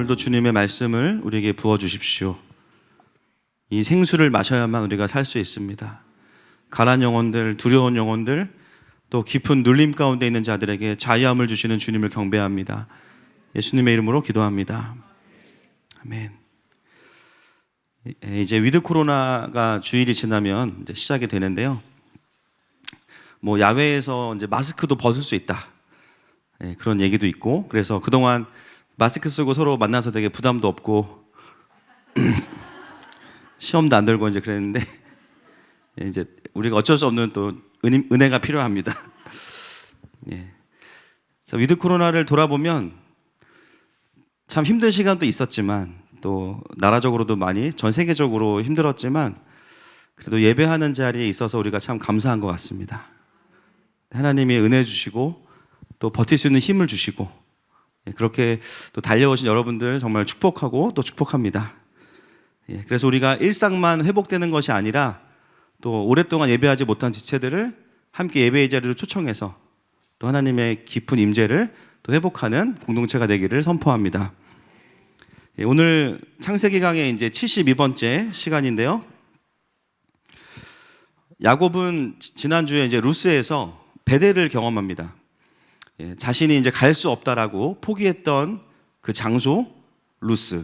오늘도 주님의 말씀을 우리에게 부어주십시오. 이 생수를 마셔야만 우리가 살 수 있습니다. 가난 영혼들, 두려운 영혼들, 또 깊은 눌림 가운데 있는 자들에게 자유함을 주시는 주님을 경배합니다. 예수님의 이름으로 기도합니다. 아멘. 이제 위드 코로나가 주일이 지나면 이제 시작이 되는데요. 뭐 야외에서 이제 마스크도 벗을 수 있다. 그런 얘기도 있고, 그래서 그동안 마스크 쓰고 서로 만나서 되게 부담도 없고 시험도 안 들고 이제 그랬는데 이제 우리가 어쩔 수 없는 또 은혜가 필요합니다. 예. 위드 코로나를 돌아보면 참 힘든 시간도 있었지만, 또 나라적으로도 많이 전 세계적으로 힘들었지만, 그래도 예배하는 자리에 있어서 우리가 참 감사한 것 같습니다. 하나님이 은혜 주시고 또 버틸 수 있는 힘을 주시고, 그렇게 또 달려오신 여러분들 정말 축복하고 또 축복합니다. 그래서 우리가 일상만 회복되는 것이 아니라 또 오랫동안 예배하지 못한 지체들을 함께 예배의 자리로 초청해서 또 하나님의 깊은 임재를 또 회복하는 공동체가 되기를 선포합니다. 오늘 창세기 강의 이제 72번째 시간인데요. 야곱은 지난주에 이제 루스에서 베델을 경험합니다. 자신이 이제 갈 수 없다라고 포기했던 그 장소 루스,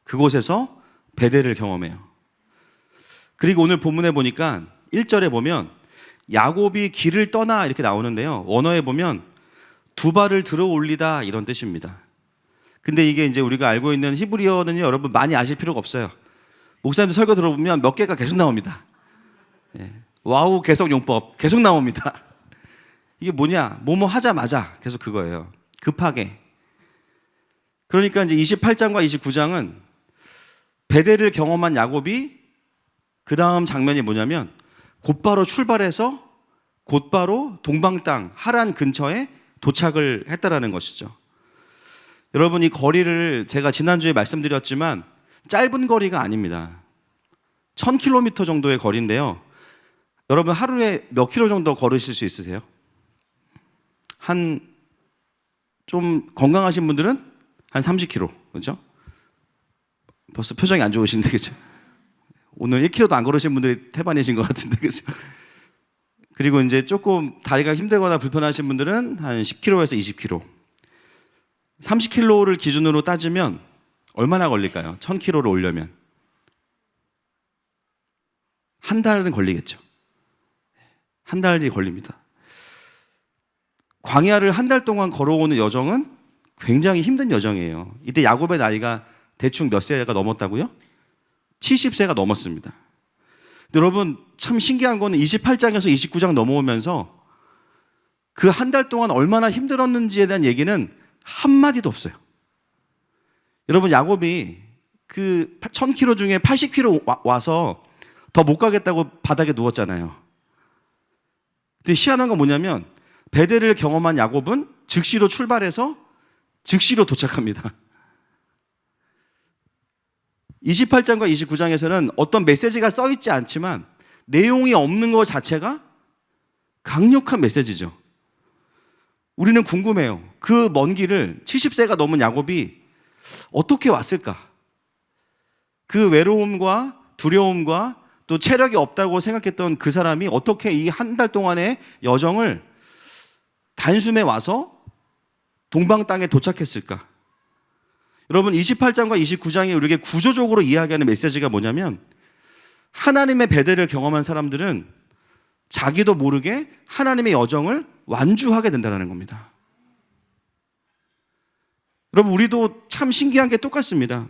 그곳에서 베델을 경험해요. 그리고 오늘 본문에 보니까 1절에 보면 야곱이 길을 떠나 이렇게 나오는데요. 원어에 보면 두 발을 들어 올리다 이런 뜻입니다. 근데 이게 이제 우리가 알고 있는 히브리어는 여러분 많이 아실 필요가 없어요. 목사님들 설교 들어보면 몇 개가 계속 나옵니다. 와우 개성용법 계속 나옵니다. 이게 뭐냐? 뭐뭐 하자마자 계속 그거예요. 급하게. 그러니까 이제 28장과 29장은 베델을 경험한 야곱이 그 다음 장면이 뭐냐면 곧바로 출발해서 곧바로 동방 땅 하란 근처에 도착을 했다라는 것이죠. 여러분, 이 거리를 제가 지난주에 말씀드렸지만 짧은 거리가 아닙니다. 1000km 정도의 거리인데요. 여러분, 하루에 몇 킬로 정도 걸으실 수 있으세요? 좀 건강하신 분들은 한 30km, 그렇죠? 벌써 표정이 안 좋으신데, 그렇죠? 오늘 1km도 안 걸으신 분들이 태반이신 것 같은데, 그렇죠? 그리고 이제 조금 다리가 힘들거나 불편하신 분들은 한 10km에서 20km. 30km를 기준으로 따지면 얼마나 걸릴까요? 1000km를 오려면 한 달은 걸리겠죠. 한 달이 걸립니다. 광야를 한 달 동안 걸어오는 여정은 굉장히 힘든 여정이에요. 이때 야곱의 나이가 대충 몇 세가 넘었다고요? 70세가 넘었습니다. 근데 여러분, 참 신기한 거는 28장에서 29장 넘어오면서 그 한 달 동안 얼마나 힘들었는지에 대한 얘기는 한마디도 없어요. 여러분, 야곱이 그 1000km 중에 80km 와서 더 못 가겠다고 바닥에 누웠잖아요. 근데 희한한 건 뭐냐면 베델을 경험한 야곱은 즉시로 출발해서 즉시로 도착합니다. 28장과 29장에서는 어떤 메시지가 써있지 않지만 내용이 없는 것 자체가 강력한 메시지죠. 우리는 궁금해요. 그 먼 길을 70세가 넘은 야곱이 어떻게 왔을까? 그 외로움과 두려움과 또 체력이 없다고 생각했던 그 사람이 어떻게 이 한 달 동안의 여정을 단숨에 와서 동방 땅에 도착했을까? 여러분, 28장과 29장이 우리에게 구조적으로 이야기하는 메시지가 뭐냐면 하나님의 베델을 경험한 사람들은 자기도 모르게 하나님의 여정을 완주하게 된다는 겁니다. 여러분, 우리도 참 신기한 게 똑같습니다.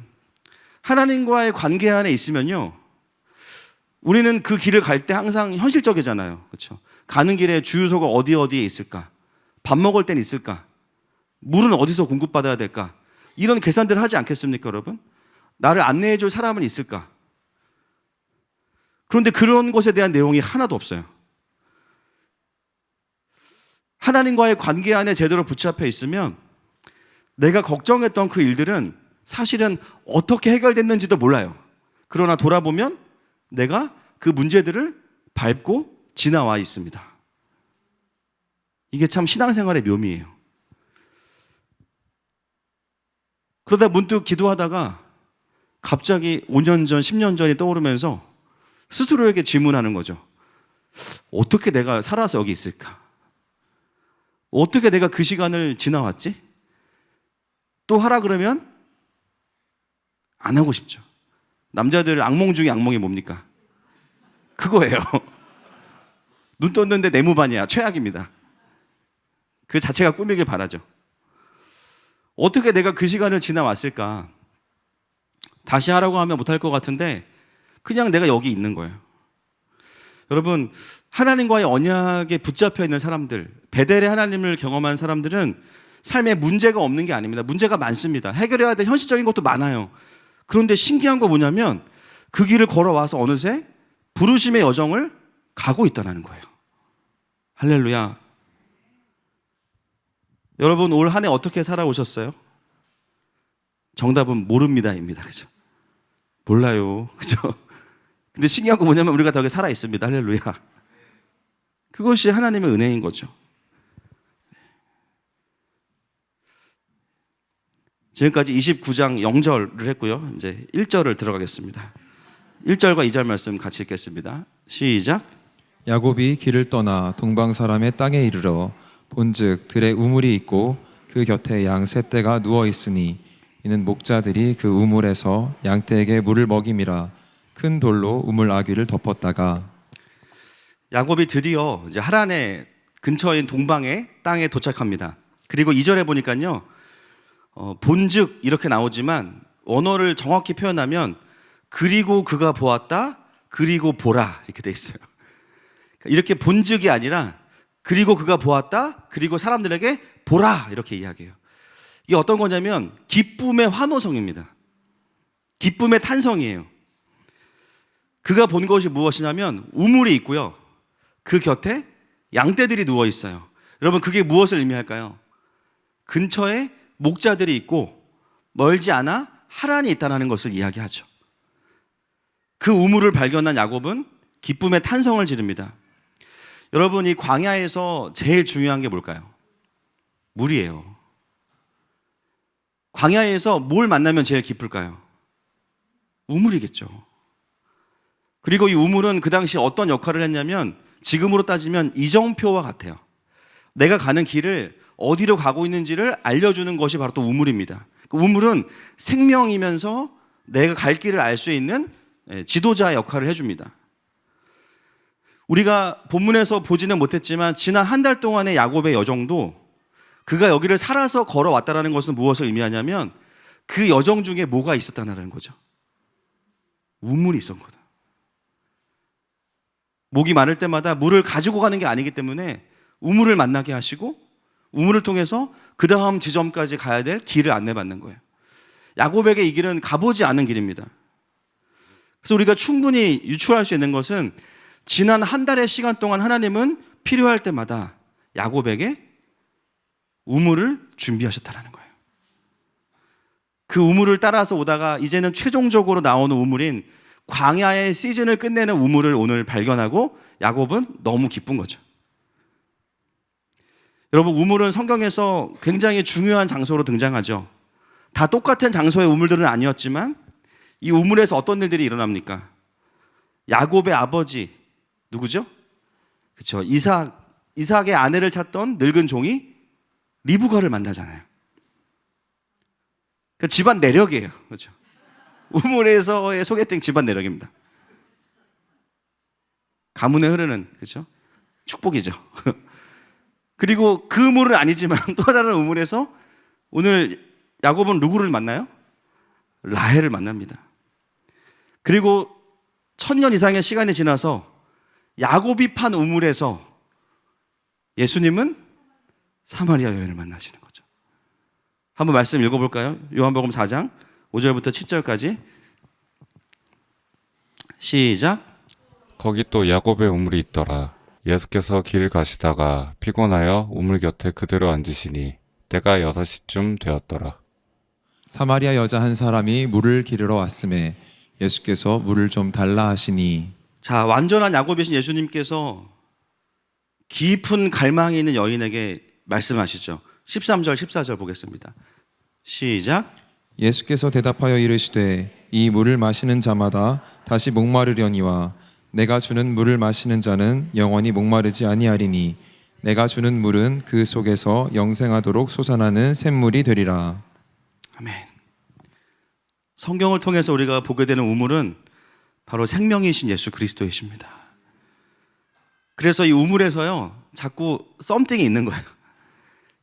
하나님과의 관계 안에 있으면요, 우리는 그 길을 갈 때 항상 현실적이잖아요. 그렇죠? 가는 길에 주유소가 어디에 있을까? 밥 먹을 땐 있을까? 물은 어디서 공급받아야 될까? 이런 계산들을 하지 않겠습니까, 여러분? 나를 안내해 줄 사람은 있을까? 그런데 그런 것에 대한 내용이 하나도 없어요. 하나님과의 관계 안에 제대로 붙잡혀 있으면 내가 걱정했던 그 일들은 사실은 어떻게 해결됐는지도 몰라요. 그러나 돌아보면 내가 그 문제들을 밟고 지나와 있습니다. 이게 참 신앙생활의 묘미예요. 그러다 문득 기도하다가 갑자기 5년 전, 10년 전이 떠오르면서 스스로에게 질문하는 거죠. 어떻게 내가 살아서 여기 있을까? 어떻게 내가 그 시간을 지나왔지? 또 하라 그러면 안 하고 싶죠. 남자들 악몽 중에 악몽이 뭡니까? 그거예요. 눈 떴는데 내무반이야. 최악입니다. 그 자체가 꿈이길 바라죠. 어떻게 내가 그 시간을 지나왔을까? 다시 하라고 하면 못할 것 같은데 그냥 내가 여기 있는 거예요. 여러분, 하나님과의 언약에 붙잡혀 있는 사람들, 베델의 하나님을 경험한 사람들은 삶에 문제가 없는 게 아닙니다. 문제가 많습니다. 해결해야 될 현실적인 것도 많아요. 그런데 신기한 거 뭐냐면 그 길을 걸어와서 어느새 부르심의 여정을 가고 있다는 거예요. 할렐루야. 여러분, 올 한 해 어떻게 살아오셨어요? 정답은 모릅니다입니다. 그죠? 몰라요. 그죠? 근데 신기한 거 뭐냐면 우리가 더 살아 있습니다. 할렐루야. 그것이 하나님의 은혜인 거죠. 지금까지 29장 0절을 했고요. 이제 1절을 들어가겠습니다. 1절과 2절 말씀 같이 읽겠습니다. 시작. 야곱이 길을 떠나 동방 사람의 땅에 이르러 본즉 들에 우물이 있고 그 곁에 양 세 떼가 누워 있으니 이는 목자들이 그 우물에서 양떼에게 물을 먹임이라. 큰 돌로 우물 아귀를 덮었다가 야곱이 드디어 이제 하란의 근처인 동방의 땅에 도착합니다. 그리고 2절에 보니까요, 본즉 이렇게 나오지만 원어를 정확히 표현하면 그리고 그가 보았다, 그리고 보라 이렇게 돼 있어요. 이렇게 본즉이 아니라 그리고 그가 보았다, 그리고 사람들에게 보라 이렇게 이야기해요. 이게 어떤 거냐면 기쁨의 환호성입니다. 기쁨의 탄성이에요. 그가 본 것이 무엇이냐면 우물이 있고요. 그 곁에 양떼들이 누워 있어요. 여러분, 그게 무엇을 의미할까요? 근처에 목자들이 있고 멀지 않아 하란이 있다는 것을 이야기하죠. 그 우물을 발견한 야곱은 기쁨의 탄성을 지릅니다. 여러분, 이 광야에서 제일 중요한 게 뭘까요? 물이에요. 광야에서 뭘 만나면 제일 기쁠까요? 우물이겠죠. 그리고 이 우물은 그 당시 어떤 역할을 했냐면 지금으로 따지면 이정표와 같아요. 내가 가는 길을 어디로 가고 있는지를 알려주는 것이 바로 또 우물입니다. 그 우물은 생명이면서 내가 갈 길을 알 수 있는 지도자 역할을 해줍니다. 우리가 본문에서 보지는 못했지만 지난 한 달 동안의 야곱의 여정도 그가 여기를 살아서 걸어왔다는 것은 무엇을 의미하냐면 그 여정 중에 뭐가 있었다는 거죠. 우물이 있었거든. 목이 마를 때마다 물을 가지고 가는 게 아니기 때문에 우물을 만나게 하시고 우물을 통해서 그 다음 지점까지 가야 될 길을 안내받는 거예요. 야곱에게 이 길은 가보지 않은 길입니다. 그래서 우리가 충분히 유추할 수 있는 것은 지난 한 달의 시간 동안 하나님은 필요할 때마다 야곱에게 우물을 준비하셨다는 거예요. 그 우물을 따라서 오다가 이제는 최종적으로 나오는 우물인 광야의 시즌을 끝내는 우물을 오늘 발견하고 야곱은 너무 기쁜 거죠. 여러분, 우물은 성경에서 굉장히 중요한 장소로 등장하죠. 다 똑같은 장소의 우물들은 아니었지만 이 우물에서 어떤 일들이 일어납니까? 야곱의 아버지 누구죠? 그렇죠. 이삭의 아내를 찾던 늙은 종이 리브가를 만나잖아요. 그 집안 내력이에요. 그렇죠. 우물에서의 소개팅 집안 내력입니다. 가문에 흐르는, 그렇죠? 축복이죠. 그리고 그 우물은 아니지만 또 다른 우물에서 오늘 야곱은 누구를 만나요? 라헬을 만납니다. 그리고 1000년 이상의 시간이 지나서 야곱이 판 우물에서 예수님은 사마리아 여인을 만나시는 거죠. 한번 말씀 읽어볼까요? 요한복음 4장 5절부터 7절까지 시작. 거기 또 야곱의 우물이 있더라. 예수께서 길을 가시다가 피곤하여 우물 곁에 그대로 앉으시니 때가 6시쯤 되었더라. 사마리아 여자 한 사람이 물을 기르러 왔음에 예수께서 물을 좀 달라 하시니. 자, 완전한 야곱이신 예수님께서 깊은 갈망이 있는 여인에게 말씀하시죠. 13절 14절 보겠습니다. 시작. 예수께서 대답하여 이르시되 이 물을 마시는 자마다 다시 목마르려니와 내가 주는 물을 마시는 자는 영원히 목마르지 아니하리니 내가 주는 물은 그 속에서 영생하도록 솟아나는 샘물이 되리라. 아멘. 성경을 통해서 우리가 보게 되는 우물은 바로 생명이신 예수 그리스도이십니다. 그래서 이 우물에서요, 자꾸 썸띵이 있는 거예요.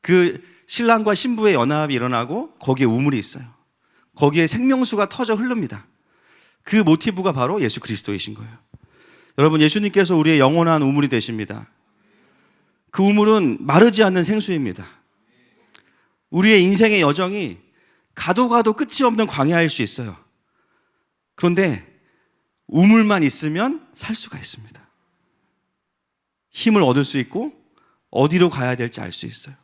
그 신랑과 신부의 연합이 일어나고 거기에 우물이 있어요. 거기에 생명수가 터져 흐릅니다. 그 모티브가 바로 예수 그리스도이신 거예요. 여러분, 예수님께서 우리의 영원한 우물이 되십니다. 그 우물은 마르지 않는 생수입니다. 우리의 인생의 여정이 가도 가도 끝이 없는 광야일 수 있어요. 그런데 우물만 있으면 살 수가 있습니다. 힘을 얻을 수 있고 어디로 가야 될지 알 수 있어요.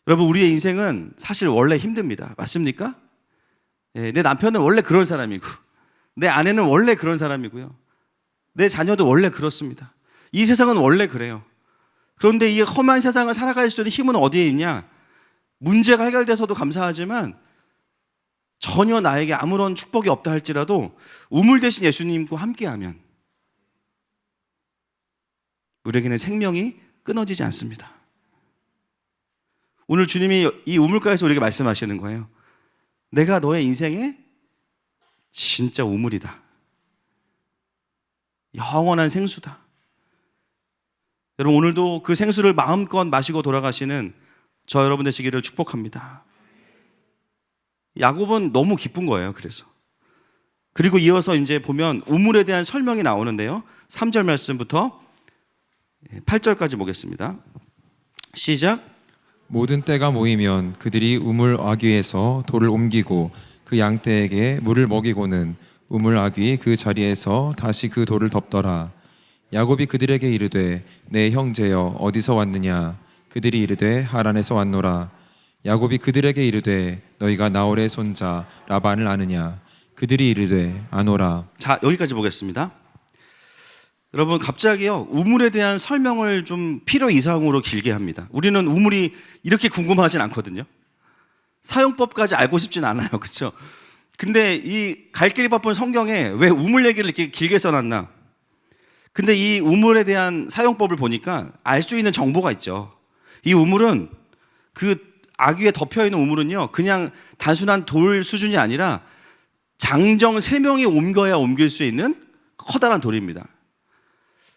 여러분, 우리의 인생은 사실 원래 힘듭니다. 맞습니까? 내 남편은 원래 그런 사람이고, 내 아내는 원래 그런 사람이고요, 내 자녀도 원래 그렇습니다. 이 세상은 원래 그래요. 그런데 이 험한 세상을 살아갈 수 있는 힘은 어디에 있냐? 문제가 해결돼서도 감사하지만 전혀 나에게 아무런 축복이 없다 할지라도 우물 대신 예수님과 함께하면 우리에게는 생명이 끊어지지 않습니다. 오늘 주님이 이 우물가에서 우리에게 말씀하시는 거예요. 내가 너의 인생에 진짜 우물이다. 영원한 생수다. 여러분, 오늘도 그 생수를 마음껏 마시고 돌아가시는 저 여러분 되시기를 축복합니다. 야곱은 너무 기쁜 거예요. 그리고 이어서 이제 보면 우물에 대한 설명이 나오는데요, 3절 말씀부터 8절까지 보겠습니다. 시작. 모든 때가 모이면 그들이 우물 아귀에서 돌을 옮기고 그 양떼에게 물을 먹이고는 우물 아귀 그 자리에서 다시 그 돌을 덮더라. 야곱이 그들에게 이르되 내 형제여 어디서 왔느냐? 그들이 이르되 하란에서 왔노라. 야곱이 그들에게 이르되 너희가 나홀의 손자 라반을 아느냐? 그들이 이르되 아노라. 자, 여기까지 보겠습니다. 여러분, 갑자기요, 우물에 대한 설명을 좀 필요 이상으로 길게 합니다. 우리는 우물이 이렇게 궁금하진 않거든요. 사용법까지 알고 싶진 않아요. 그렇죠? 근데 이 갈 길 바쁜 성경에 왜 우물 얘기를 이렇게 길게 써놨나? 근데 이 우물에 대한 사용법을 보니까 알 수 있는 정보가 있죠. 이 우물은, 그 아귀에 덮여있는 우물은요, 그냥 단순한 돌 수준이 아니라 장정 3명이 옮겨야 옮길 수 있는 커다란 돌입니다.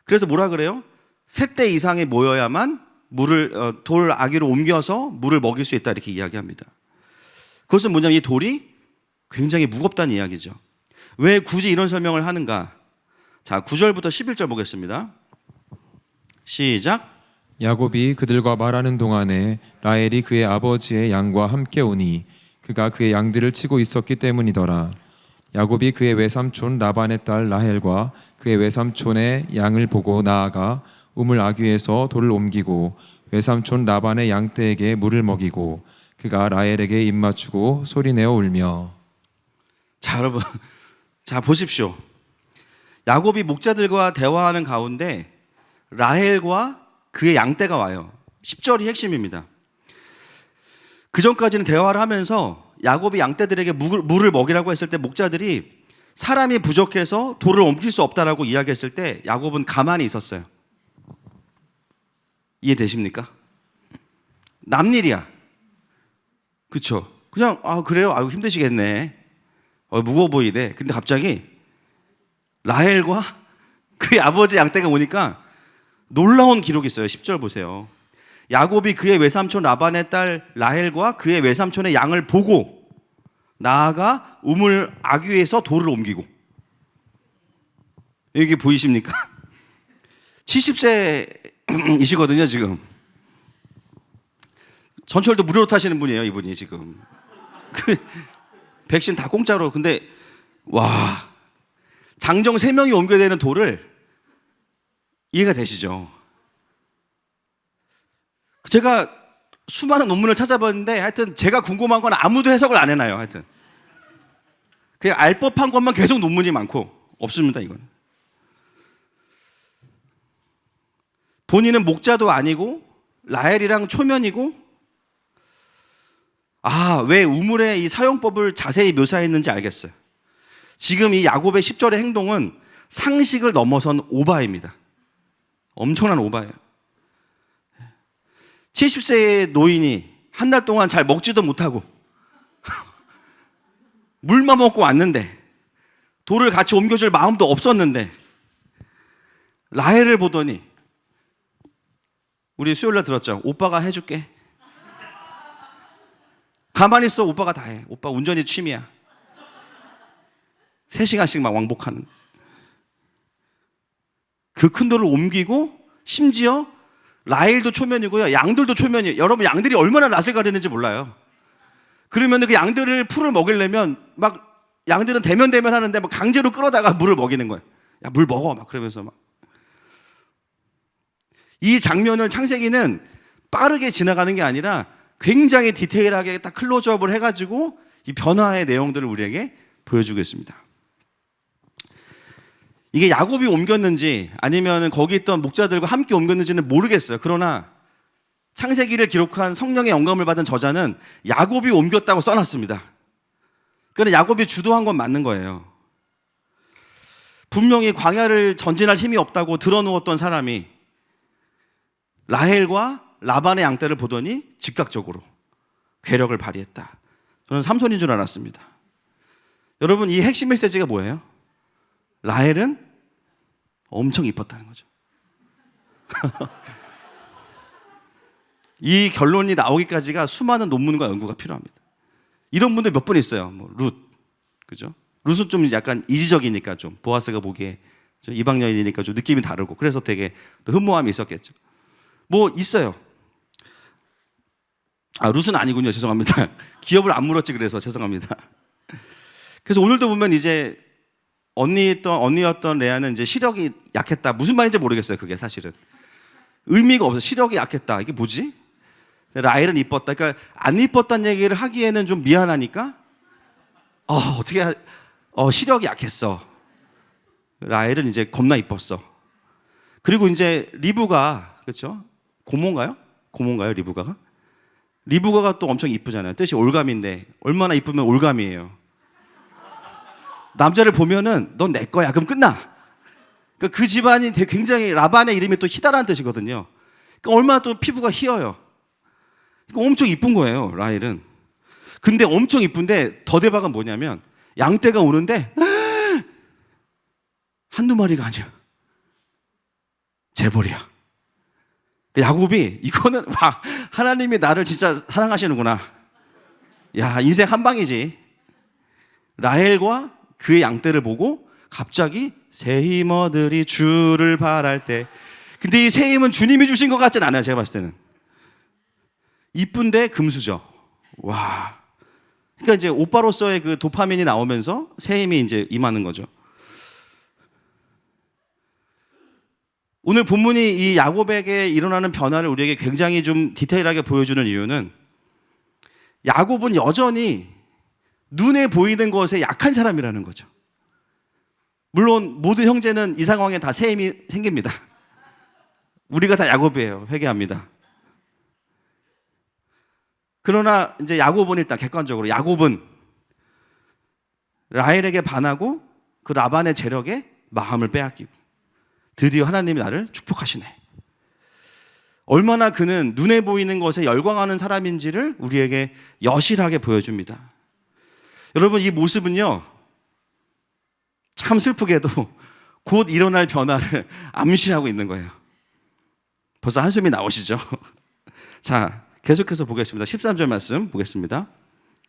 그래서 뭐라 그래요? 3대 이상이 모여야만 돌 아귀로 옮겨서 물을 먹일 수 있다, 이렇게 이야기합니다. 그것은 뭐냐면 이 돌이 굉장히 무겁다는 이야기죠. 왜 굳이 이런 설명을 하는가? 자, 9절부터 11절 보겠습니다. 시작. 야곱이 그들과 말하는 동안에 라헬이 그의 아버지의 양과 함께 오니 그가 그의 양들을 치고 있었기 때문이더라. 야곱이 그의 외삼촌 라반의 딸 라헬과 그의 외삼촌의 양을 보고 나아가 우물 아귀에서 돌을 옮기고 외삼촌 라반의 양떼에게 물을 먹이고 그가 라헬에게 입 맞추고 소리내어 울며. 자, 여러분, 자, 보십시오. 야곱이 목자들과 대화하는 가운데 라헬과 그의 양떼가 와요. 10절이 핵심입니다. 그 전까지는 대화를 하면서 야곱이 양떼들에게 물을 먹이라고 했을 때 목자들이 사람이 부족해서 돌을 옮길 수 없다라고 이야기했을 때 야곱은 가만히 있었어요. 이해되십니까? 남일이야. 그쵸? 그냥 그래요? 힘드시겠네. 무거워 보이네. 근데 갑자기 라헬과 그의 아버지 양떼가 오니까 놀라운 기록이 있어요. 10절 보세요. 야곱이 그의 외삼촌 라반의 딸 라헬과 그의 외삼촌의 양을 보고 나아가 우물 아귀에서 돌을 옮기고. 여기 보이십니까? 70세이시거든요 지금. 전철도 무료로 타시는 분이에요 이분이 지금. 백신 다 공짜로. 근데 와, 장정 3명이 옮겨야 되는 돌을, 이해가 되시죠? 제가 수많은 논문을 찾아봤는데 하여튼 제가 궁금한 건 아무도 해석을 안 해놔요. 하여튼 그냥 알 법한 것만 계속 논문이 많고 없습니다. 이건 본인은 목자도 아니고 라헬이랑 초면이고 왜 우물의 이 사용법을 자세히 묘사했는지 알겠어요. 지금 이 야곱의 10절의 행동은 상식을 넘어선 오바입니다. 엄청난 오바예요. 70세의 노인이 한 달 동안 잘 먹지도 못하고 물만 먹고 왔는데 돌을 같이 옮겨줄 마음도 없었는데 라헬을 보더니 우리 수요일날 들었죠. 오빠가 해줄게. 가만히 있어. 오빠가 다 해. 오빠 운전이 취미야. 3시간씩 막 왕복하는. 그 큰 돌을 옮기고 심지어 라헬도 초면이고요. 양들도 초면이에요. 여러분 양들이 얼마나 낯을 가리는지 몰라요. 그러면 그 양들을 풀을 먹이려면 막 양들은 대면 하는데 막 강제로 끌어다가 물을 먹이는 거예요. 야, 물 먹어. 막 그러면서 막. 이 장면을 창세기는 빠르게 지나가는 게 아니라 굉장히 디테일하게 딱 클로즈업을 해가지고 이 변화의 내용들을 우리에게 보여주고 있습니다. 이게 야곱이 옮겼는지 아니면 거기 있던 목자들과 함께 옮겼는지는 모르겠어요. 그러나 창세기를 기록한 성령의 영감을 받은 저자는 야곱이 옮겼다고 써놨습니다. 그러나 야곱이 주도한 건 맞는 거예요. 분명히 광야를 전진할 힘이 없다고 드러누웠던 사람이 라헬과 라반의 양떼를 보더니 즉각적으로 괴력을 발휘했다. 저는 삼손인 줄 알았습니다. 여러분 이 핵심 메시지가 뭐예요? 라헬은 엄청 이뻤다는 거죠. 이 결론이 나오기까지가 수많은 논문과 연구가 필요합니다. 이런 분들 몇 분 있어요. 뭐 룻, 그죠? 룻은 좀 약간 이지적이니까 좀 보아스가 보기에 좀 이방 여인이니까 좀 느낌이 다르고 그래서 되게 흠모함이 있었겠죠. 뭐 있어요. 룻은 아니군요. 죄송합니다. 기업을 안 물었지 그래서 죄송합니다. 그래서 오늘도 보면 이제 언니였던 레아는 이제 시력이 약했다. 무슨 말인지 모르겠어요. 그게 사실은 의미가 없어. 시력이 약했다. 이게 뭐지? 라헬은 이뻤다. 그러니까 안 이뻤다는 얘기를 하기에는 좀 미안하니까 어떻게 시력이 약했어. 라헬은 이제 겁나 이뻤어. 그리고 이제 리브가 그렇죠? 고모인가요? 리브가가? 리브가가 또 엄청 이쁘잖아요. 뜻이 올감인데 얼마나 이쁘면 올감이에요. 남자를 보면은 넌 내 거야. 그럼 끝나. 그러니까 그 집안이 굉장히 라반의 이름이 또 희다라는 뜻이거든요. 그러니까 얼마나 또 피부가 희어요. 그러니까 엄청 이쁜 거예요. 라헬은. 근데 엄청 이쁜데 더 대박은 뭐냐면 양떼가 오는데 한두 마리가 아니야. 재벌이야. 야곱이 이거는 하나님이 나를 진짜 사랑하시는구나. 야, 인생 한 방이지. 라헬과 그의 양떼를 보고 갑자기 새 힘 얻으리 주를 바랄 때. 근데 이 새 힘은 주님이 주신 것 같진 않아요. 제가 봤을 때는. 이쁜데 금수저. 와. 그러니까 이제 오빠로서의 그 도파민이 나오면서 새 힘이 이제 임하는 거죠. 오늘 본문이 이 야곱에게 일어나는 변화를 우리에게 굉장히 좀 디테일하게 보여주는 이유는 야곱은 여전히 눈에 보이는 것에 약한 사람이라는 거죠. 물론 모든 형제는 이 상황에 다 새 힘이 생깁니다. 우리가 다 야곱이에요. 회개합니다. 그러나 이제 야곱은 일단 객관적으로 야곱은 라헬에게 반하고 그 라반의 재력에 마음을 빼앗기고 드디어 하나님이 나를 축복하시네. 얼마나 그는 눈에 보이는 것에 열광하는 사람인지를 우리에게 여실하게 보여줍니다. 여러분 이 모습은요 참 슬프게도 곧 일어날 변화를 암시하고 있는 거예요. 벌써 한숨이 나오시죠? 자 계속해서 보겠습니다. 13절 말씀 보겠습니다.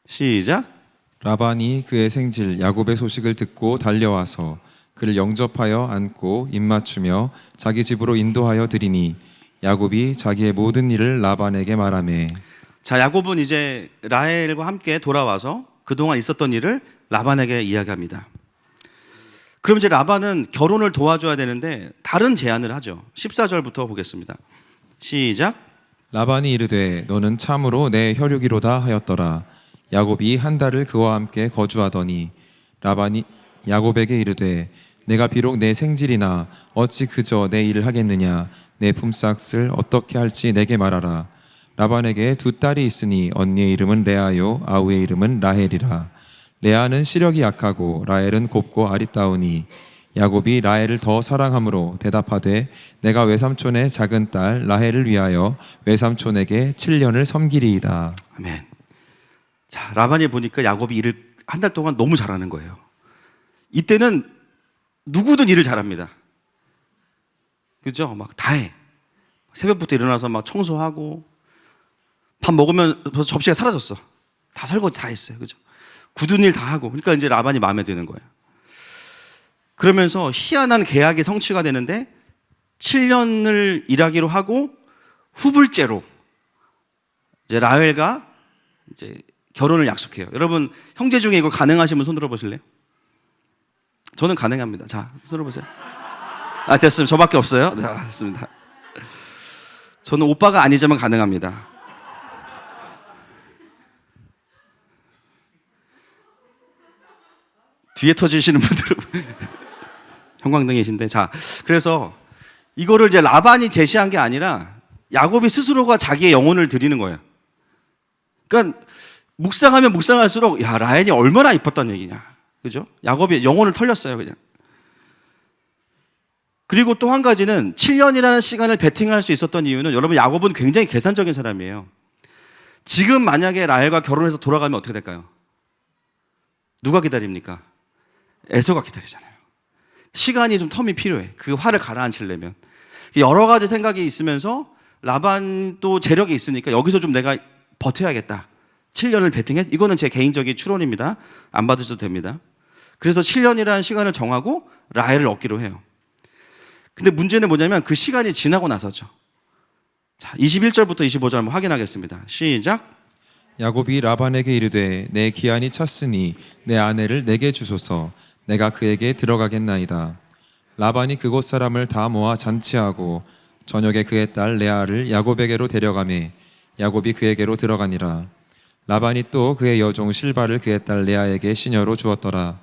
시작. 라반이 그의 생질 야곱의 소식을 듣고 달려와서 그를 영접하여 안고 입맞추며 자기 집으로 인도하여 드리니 야곱이 자기의 모든 일을 라반에게 말하매. 자 야곱은 이제 라헬과 함께 돌아와서 그동안 있었던 일을 라반에게 이야기합니다. 그럼 이제 라반은 결혼을 도와줘야 되는데 다른 제안을 하죠. 14절부터 보겠습니다. 시작. 라반이 이르되 너는 참으로 내 혈육이로다 하였더라. 야곱이 한 달을 그와 함께 거주하더니 라반이 야곱에게 이르되 내가 비록 내 생질이나 어찌 그저 내 일을 하겠느냐. 내 품삯을 어떻게 할지 내게 말하라. 라반에게 두 딸이 있으니 언니의 이름은 레아요 아우의 이름은 라헬이라. 레아는 시력이 약하고 라헬은 곱고 아리따우니 야곱이 라헬을 더 사랑함으로 대답하되 내가 외삼촌의 작은 딸 라헬을 위하여 외삼촌에게 7년을 섬기리이다. 아멘. 자, 라반이 보니까 야곱이 일을 한 달 동안 너무 잘하는 거예요. 이때는 누구든 일을 잘합니다. 그죠? 막 다 해. 새벽부터 일어나서 막 청소하고 밥 먹으면 벌써 접시가 사라졌어. 다 설거지 다 했어요. 그죠? 굳은 일 다 하고. 그러니까 이제 라반이 마음에 드는 거예요. 그러면서 희한한 계약이 성취가 되는데 7년을 일하기로 하고 후불제로 이제 라헬과 이제 결혼을 약속해요. 여러분 형제 중에 이거 가능하시면 손 들어보실래요? 저는 가능합니다. 자, 손 들어보세요. 아, 됐습니다. 저밖에 없어요. 자, 됐습니다. 저는 오빠가 아니지만 가능합니다. 뒤에 터지시는 분들은 형광등이신데, 자, 그래서 이거를 이제 라반이 제시한 게 아니라 야곱이 스스로가 자기의 영혼을 드리는 거예요. 그러니까 묵상하면 묵상할수록 야, 라헬이 얼마나 이뻤단 얘기냐, 그죠? 야곱이 영혼을 털렸어요, 그냥. 그리고 또 한 가지는 7년이라는 시간을 베팅할 수 있었던 이유는, 여러분 야곱은 굉장히 계산적인 사람이에요. 지금 만약에 라헬과 결혼해서 돌아가면 어떻게 될까요? 누가 기다립니까? 에서가 기다리잖아요. 시간이 좀 텀이 필요해. 그 화를 가라앉히려면. 여러 가지 생각이 있으면서 라반도 재력이 있으니까 여기서 좀 내가 버텨야겠다. 7년을 베팅해. 이거는 제 개인적인 추론입니다. 안 받으셔도 됩니다. 그래서 7년이라는 시간을 정하고 라헬을 얻기로 해요. 근데 문제는 뭐냐면 그 시간이 지나고 나서죠. 자, 21절부터 25절 한번 확인하겠습니다. 시작. 야곱이 라반에게 이르되 내 기한이 찼으니 내 아내를 내게 주소서. 내가 그에게 들어가겠나이다. 라반이 그곳 사람을 다 모아 잔치하고 저녁에 그의 딸 레아를 야곱에게로 데려가매 야곱이 그에게로 들어가니라. 라반이 또 그의 여종 실바를 그의 딸 레아에게 시녀로 주었더라.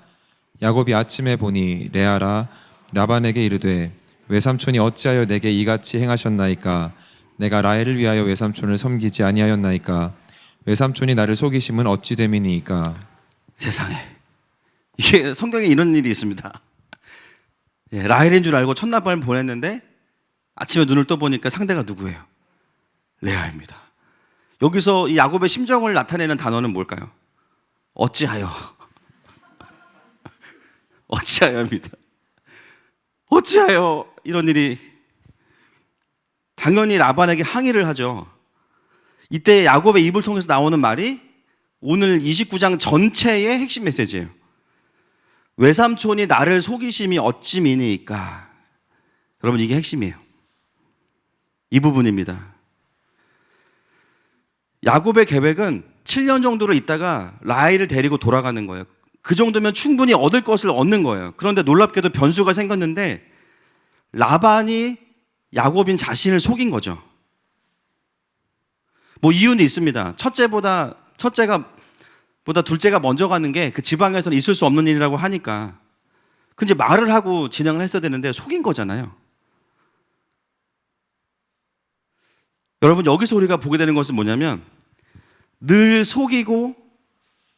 야곱이 아침에 보니 레아라 라반에게 이르되 외삼촌이 어찌하여 내게 이같이 행하셨나이까? 내가 라헬을 위하여 외삼촌을 섬기지 아니하였나이까? 외삼촌이 나를 속이심은 어찌 됨이니이까? 세상에, 이게 성경에 이런 일이 있습니다. 예, 라헬인 줄 알고 첫날 밤을 보냈는데 아침에 눈을 떠보니까 상대가 누구예요? 레아입니다. 여기서 이 야곱의 심정을 나타내는 단어는 뭘까요? 어찌하여. 어찌하여입니다. 어찌하여 이런 일이. 당연히 라반에게 항의를 하죠. 이때 야곱의 입을 통해서 나오는 말이 오늘 29장 전체의 핵심 메시지예요. 외삼촌이 나를 속이심이 어찌 미니까. 여러분, 이게 핵심이에요. 이 부분입니다. 야곱의 계획은 7년 정도를 있다가 라헬을 데리고 돌아가는 거예요. 그 정도면 충분히 얻을 것을 얻는 거예요. 그런데 놀랍게도 변수가 생겼는데 라반이 야곱인 자신을 속인 거죠. 뭐 이유는 있습니다. 첫째가 둘째가 먼저 가는 게 그 지방에서는 있을 수 없는 일이라고 하니까. 근데 말을 하고 진행을 했어야 되는데 속인 거잖아요. 여러분, 여기서 우리가 보게 되는 것은 뭐냐면 늘 속이고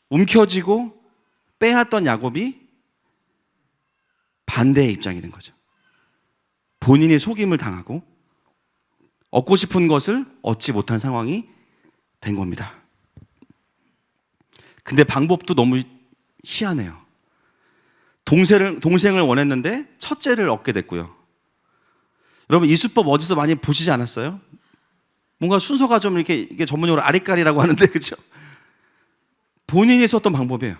움켜쥐고 빼앗던 야곱이 반대의 입장이 된 거죠. 본인이 속임을 당하고 얻고 싶은 것을 얻지 못한 상황이 된 겁니다. 근데 방법도 너무 희한해요. 동생을 원했는데 첫째를 얻게 됐고요. 여러분, 이 수법 어디서 많이 보시지 않았어요? 뭔가 순서가 좀 이게 전문용어로 아리까리라고 하는데, 그죠? 본인이 썼던 방법이에요.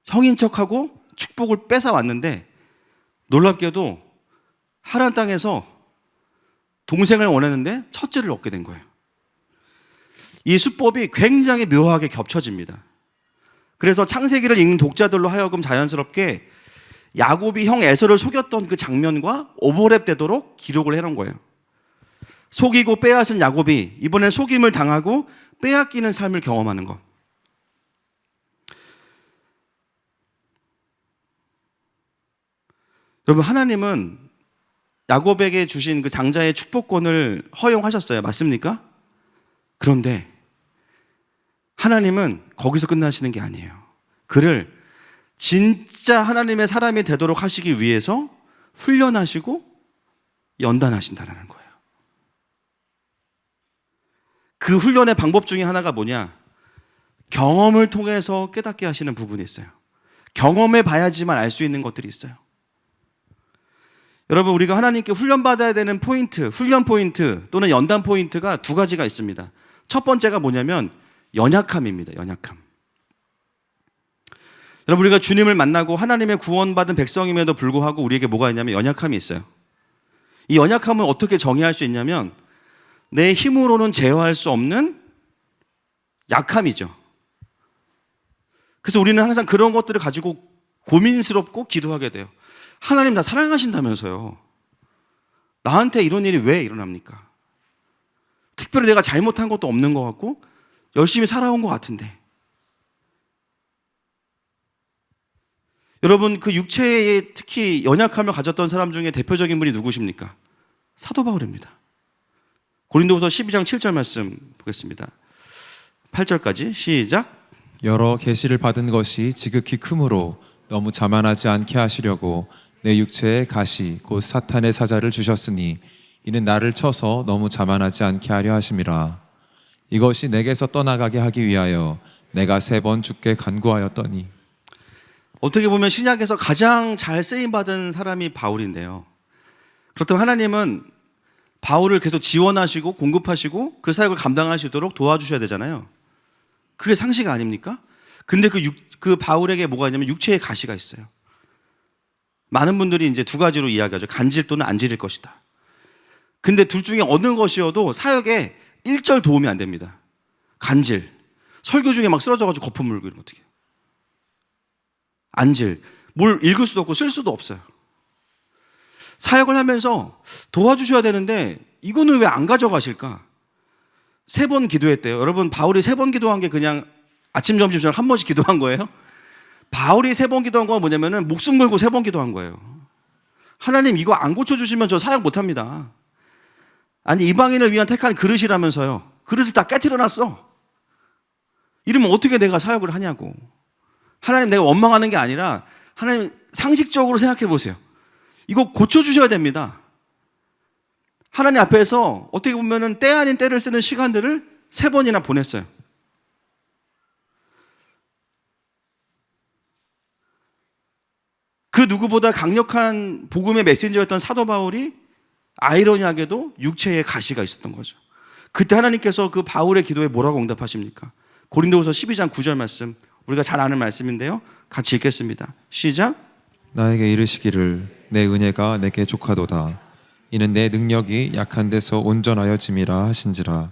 형인 척하고 축복을 뺏어왔는데 놀랍게도 하란 땅에서 동생을 원했는데 첫째를 얻게 된 거예요. 이 수법이 굉장히 묘하게 겹쳐집니다. 그래서 창세기를 읽는 독자들로 하여금 자연스럽게 야곱이 형 에서를 속였던 그 장면과 오버랩되도록 기록을 해놓은 거예요. 속이고 빼앗은 야곱이 이번엔 속임을 당하고 빼앗기는 삶을 경험하는 것. 여러분, 하나님은 야곱에게 주신 그 장자의 축복권을 허용하셨어요. 맞습니까? 그런데 하나님은 거기서 끝나시는 게 아니에요. 그를 진짜 하나님의 사람이 되도록 하시기 위해서 훈련하시고 연단하신다는 거예요. 그 훈련의 방법 중에 하나가 뭐냐? 경험을 통해서 깨닫게 하시는 부분이 있어요. 경험해 봐야지만 알 수 있는 것들이 있어요. 여러분, 우리가 하나님께 훈련받아야 되는 포인트, 훈련 포인트 또는 연단 포인트가 두 가지가 있습니다. 첫 번째가 뭐냐면 연약함입니다. 연약함. 여러분, 우리가 주님을 만나고 하나님의 구원받은 백성임에도 불구하고 우리에게 뭐가 있냐면 연약함이 있어요. 이 연약함을 어떻게 정의할 수 있냐면 내 힘으로는 제어할 수 없는 약함이죠. 그래서 우리는 항상 그런 것들을 가지고 고민스럽고 기도하게 돼요. 하나님 나 사랑하신다면서요. 나한테 이런 일이 왜 일어납니까? 특별히 내가 잘못한 것도 없는 것 같고 열심히 살아온 것 같은데. 여러분, 그 육체에 특히 연약함을 가졌던 사람 중에 대표적인 분이 누구십니까? 사도 바울입니다. 고린도후서 12장 7절 말씀 보겠습니다. 8절까지 시작. 여러 계시를 받은 것이 지극히 크므로 너무 자만하지 않게 하시려고 내 육체에 가시 곧 사탄의 사자를 주셨으니 이는 나를 쳐서 너무 자만하지 않게 하려 하심이라. 이것이 내게서 떠나가게 하기 위하여 내가 3번 주께 간구하였더니. 어떻게 보면 신약에서 가장 잘 쓰임받은 사람이 바울인데요. 그렇다면 하나님은 바울을 계속 지원하시고 공급하시고 그 사역을 감당하시도록 도와주셔야 되잖아요. 그게 상식 아닙니까? 근데 그 바울에게 뭐가 있냐면 육체의 가시가 있어요. 많은 분들이 이제 두 가지로 이야기하죠. 간질 또는 안 질릴 것이다. 근데 둘 중에 어느 것이어도 사역에 1절 도움이 안 됩니다. 간질. 설교 중에 막 쓰러져가지고 거품 물고 이러면 어떡해요? 안질. 뭘 읽을 수도 없고 쓸 수도 없어요. 사역을 하면서 도와주셔야 되는데 이거는 왜 안 가져가실까? 3번 기도했대요. 여러분, 바울이 3번 기도한 게 그냥 아침, 점심, 저녁 한 번씩 기도한 거예요? 바울이 3번 기도한 건 뭐냐면은 목숨 걸고 3번 기도한 거예요. 하나님 이거 안 고쳐주시면 저 사역 못합니다. 아니, 이방인을 위한 택한 그릇이라면서요. 그릇을 다 깨트려 놨어. 이러면 어떻게 내가 사역을 하냐고. 하나님, 내가 원망하는 게 아니라 하나님 상식적으로 생각해 보세요. 이거 고쳐주셔야 됩니다. 하나님 앞에서 어떻게 보면은 때 아닌 때를 쓰는 시간들을 3번이나 보냈어요. 그 누구보다 강력한 복음의 메신저였던 사도 바울이 아이러니하게도 육체에 가시가 있었던 거죠. 그때 하나님께서 그 바울의 기도에 뭐라고 응답하십니까? 고린도후서 12장 9절 말씀, 우리가 잘 아는 말씀인데요. 같이 읽겠습니다. 시작. 나에게 이르시기를 내 은혜가 내게 족하도다. 이는 내 능력이 약한 데서 온전하여짐이라 하신지라.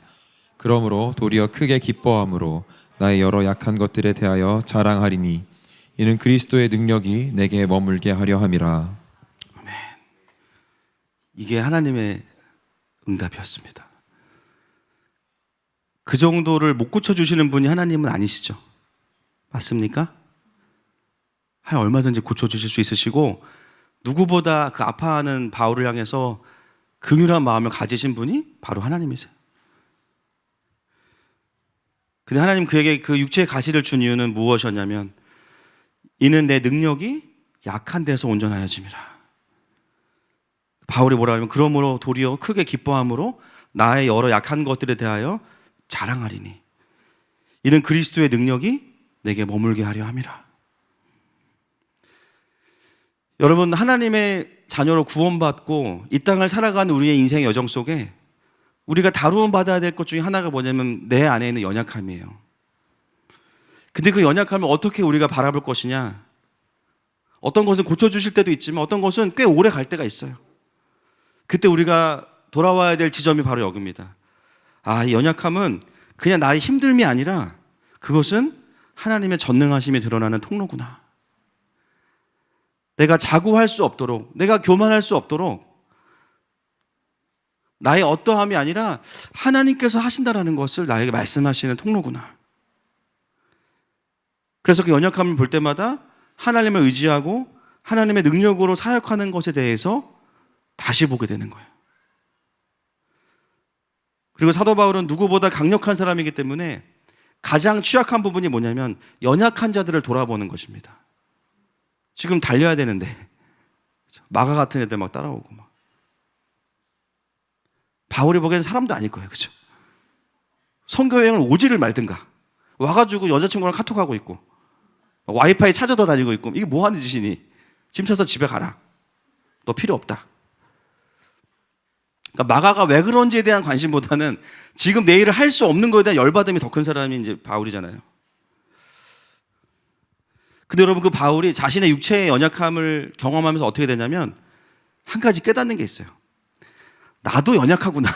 그러므로 도리어 크게 기뻐함으로 나의 여러 약한 것들에 대하여 자랑하리니 이는 그리스도의 능력이 내게 머물게 하려 함이라. 아멘. 이게 하나님의 응답이었습니다. 그 정도를 못 고쳐주시는 분이 하나님은 아니시죠? 맞습니까? 얼마든지 고쳐주실 수 있으시고 누구보다 그 아파하는 바울을 향해서 긍휼한 마음을 가지신 분이 바로 하나님이세요. 근데 하나님 그에게 그 육체의 가시를 준 이유는 무엇이었냐면 이는 내 능력이 약한 데서 온전하여짐이라. 바울이 뭐라 하냐면 그러므로 도리어 크게 기뻐함으로 나의 여러 약한 것들에 대하여 자랑하리니 이는 그리스도의 능력이 내게 머물게 하려 함이라. 여러분, 하나님의 자녀로 구원받고 이 땅을 살아가는 우리의 인생의 여정 속에 우리가 다루어 받아야 될 것 중에 하나가 뭐냐면 내 안에 있는 연약함이에요. 근데 그 연약함을 어떻게 우리가 바라볼 것이냐? 어떤 것은 고쳐주실 때도 있지만 어떤 것은 꽤 오래 갈 때가 있어요. 그때 우리가 돌아와야 될 지점이 바로 여기입니다. 이 연약함은 그냥 나의 힘듦이 아니라 그것은 하나님의 전능하심이 드러나는 통로구나. 내가 자고할 수 없도록, 내가 교만할 수 없도록 나의 어떠함이 아니라 하나님께서 하신다라는 것을 나에게 말씀하시는 통로구나. 그래서 그 연약함을 볼 때마다 하나님을 의지하고 하나님의 능력으로 사역하는 것에 대해서 다시 보게 되는 거예요. 그리고 사도 바울은 누구보다 강력한 사람이기 때문에 가장 취약한 부분이 뭐냐면 연약한 자들을 돌아보는 것입니다. 지금 달려야 되는데 마가 같은 애들 막 따라오고 막. 바울이 보기에는 사람도 아닐 거예요. 그죠? 선교 여행을 오지를 말든가 와가지고 여자친구랑 카톡하고 있고 와이파이 찾아다 다니고 있고 이게 뭐 하는 짓이니? 짐 싸서 집에 가라. 너 필요 없다. 그러니까 마가가 왜 그런지에 대한 관심보다는 지금 내 일을 할 수 없는 거에 대한 열받음이 더 큰 사람이 이제 바울이잖아요. 근데 여러분 그 바울이 자신의 육체의 연약함을 경험하면서 어떻게 되냐면 한 가지 깨닫는 게 있어요. 나도 연약하구나.